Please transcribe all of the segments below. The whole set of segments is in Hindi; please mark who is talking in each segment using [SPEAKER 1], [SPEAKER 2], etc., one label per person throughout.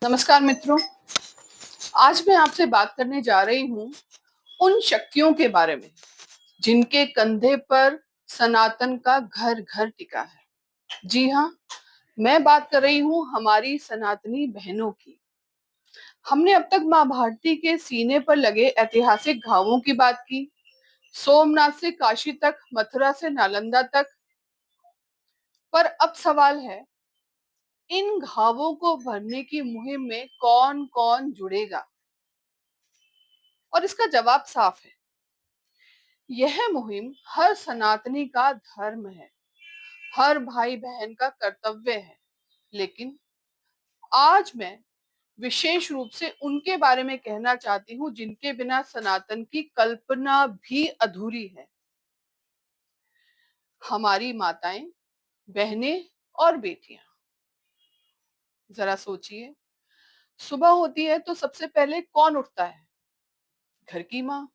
[SPEAKER 1] नमस्कार मित्रों। आज मैं आपसे बात करने जा रही हूँ उन शक्तियों के बारे में जिनके कंधे पर सनातन का घर घर टिका है। जी हाँ, मैं बात कर रही हूँ हमारी सनातनी बहनों की। हमने अब तक माँ भारती के सीने पर लगे ऐतिहासिक घावों की बात की, सोमनाथ से काशी तक, मथुरा से नालंदा तक। पर अब सवाल है, इन घावों को भरने की मुहिम में कौन कौन जुड़ेगा? और इसका जवाब साफ है, यह मुहिम हर सनातनी का धर्म है, हर भाई बहन का कर्तव्य है। लेकिन आज मैं विशेष रूप से उनके बारे में कहना चाहती हूँ जिनके बिना सनातन की कल्पना भी अधूरी है। हमारी माताएं, बहनें और बेटियां। जरा सोचिए, सुबह होती है तो सबसे पहले कौन उठता है? घर की माँ।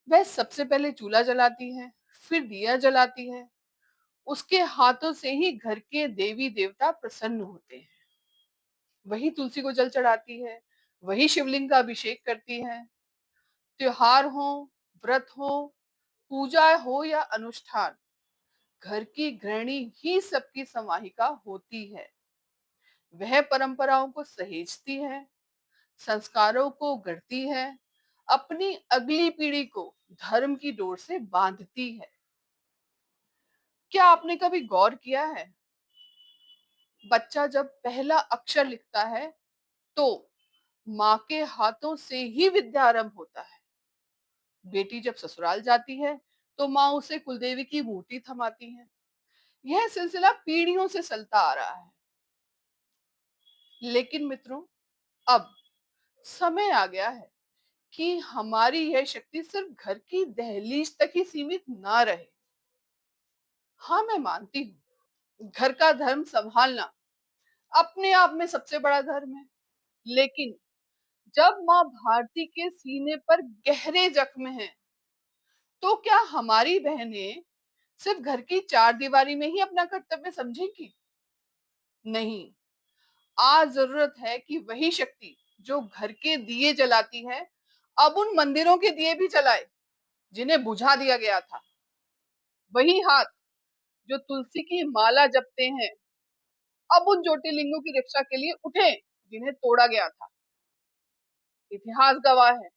[SPEAKER 1] वह सबसे पहले चूल्हा जलाती है, फिर दिया जलाती है। उसके हाथों से ही घर के देवी देवता प्रसन्न होते हैं। वही तुलसी को जल चढ़ाती है, वही शिवलिंग का अभिषेक करती है। त्योहार हो, व्रत हो, पूजा हो या अनुष्ठान, घर की गृहिणी ही सबकी समाहिका होती है। वह परंपराओं को सहेजती है, संस्कारों को गढ़ती है, अपनी अगली पीढ़ी को धर्म की डोर से बांधती है। क्या आपने कभी गौर किया है, बच्चा जब पहला अक्षर लिखता है तो माँ के हाथों से ही विद्यारंभ होता है। बेटी जब ससुराल जाती है तो माँ उसे कुलदेवी की मूर्ति थमाती है। यह सिलसिला पीढ़ियों से चलता आ रहा है। लेकिन मित्रों, अब समय आ गया है कि हमारी यह शक्ति सिर्फ घर की दहलीज तक ही सीमित ना रहे। हाँ, मैं मानती हूँ घर का धर्म संभालना अपने आप में सबसे बड़ा धर्म है। लेकिन जब माँ भारती के सीने पर गहरे जख्म हैं, तो क्या हमारी बहनें सिर्फ घर की चार दीवारी में ही अपना कर्तव्य समझेंगी? नहीं, आज जरूरत है कि वही शक्ति जो घर के दिए जलाती है, अब उन मंदिरों के दिए भी जलाए जिन्हें बुझा दिया गया था। वही हाथ जो तुलसी की माला जपते हैं, अब उन ज्योतिर्लिंगों की रक्षा के लिए उठे जिन्हें तोड़ा गया था। इतिहास गवाह है,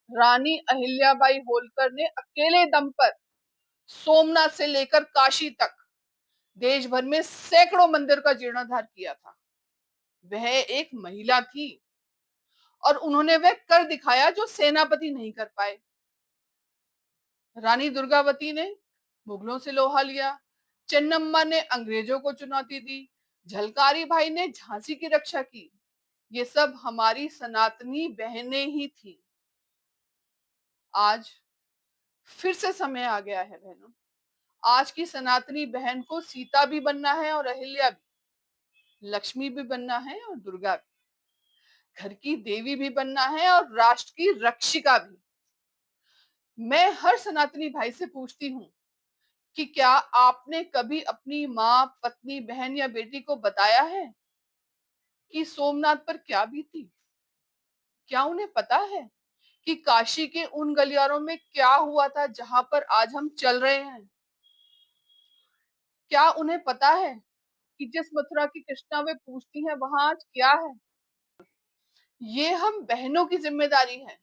[SPEAKER 1] रानी अहिल्याबाई होलकर ने अकेले दम पर सोमनाथ से लेकर काशी तक देश भर में सैकड़ों मंदिर का जीर्णोद्धार किया था। वह एक महिला थी और उन्होंने वह कर दिखाया जो सेनापति नहीं कर पाए। रानी दुर्गावती ने मुगलों से लोहा लिया, चन्नम्मा ने अंग्रेजों को चुनौती दी, झलकारी भाई ने झांसी की रक्षा की। ये सब हमारी सनातनी बहनें ही थी। आज फिर से समय आ गया है बहनों। आज की सनातनी बहन को सीता भी बनना है और अहिल्या भी, लक्ष्मी भी बनना है और दुर्गा भी, घर की देवी भी बनना है और राष्ट्र की रक्षिका भी। मैं हर सनातनी भाई से पूछती हूँ कि क्या आपने कभी अपनी माँ, पत्नी, बहन या बेटी को बताया है कि सोमनाथ पर क्या बीती? क्या उन्हें पता है कि काशी के उन गलियारों में क्या हुआ था जहां पर आज हम चल रहे हैं? क्या उन्हें पता है कि जिस मथुरा की कृष्णा वे पूछती हैं वहां आज क्या है? ये हम बहनों की जिम्मेदारी है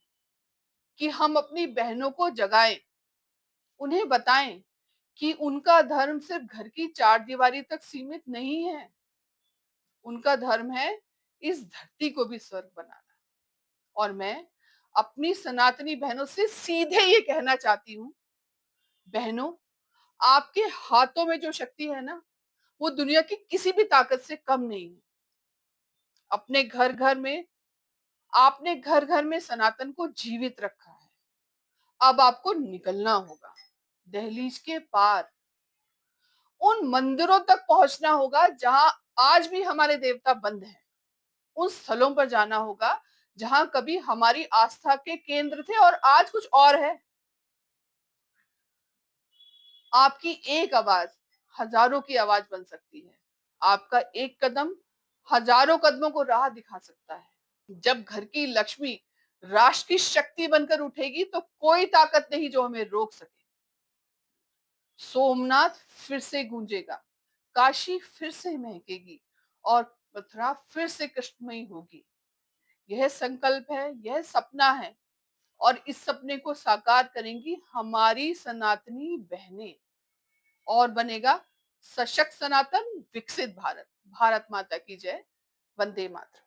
[SPEAKER 1] कि हम अपनी बहनों को जगाएं, उन्हें बताएं कि उनका धर्म सिर्फ घर की चार दीवारी तक सीमित नहीं है। उनका धर्म है इस धरती को भी स्वर्ग बनाना। और मैं अपनी सनातनी बहनों से सीधे ये कहना चाहती हूँ, बहनों, आपके हाथों में जो शक्ति है ना, वो दुनिया की किसी भी ताकत से कम नहीं है। अपने घर घर में आपने घर घर में सनातन को जीवित रखा है। अब आपको निकलना होगा, दहलीज के पार उन मंदिरों तक पहुंचना होगा जहां आज भी हमारे देवता बंद हैं। उन स्थलों पर जाना होगा जहां कभी हमारी आस्था के केंद्र थे और आज कुछ और है। आपकी एक आवाज हजारों की आवाज बन सकती है। आपका एक कदम हजारों कदमों को राह दिखा सकता है। जब घर की लक्ष्मी राष्ट्र की शक्ति बनकर उठेगी तो कोई ताकत नहीं जो हमें रोक सके। सोमनाथ फिर से गूंजेगा, काशी फिर से महकेगी और मथुरा फिर से कृष्णमयी होगी। यह संकल्प है, यह सपना है और इस सपने को साकार करेंगी हमारी सनातनी बहनें और बनेगा सशक्त सनातन विकसित भारत। भारत माता की जय। वंदे मातरम।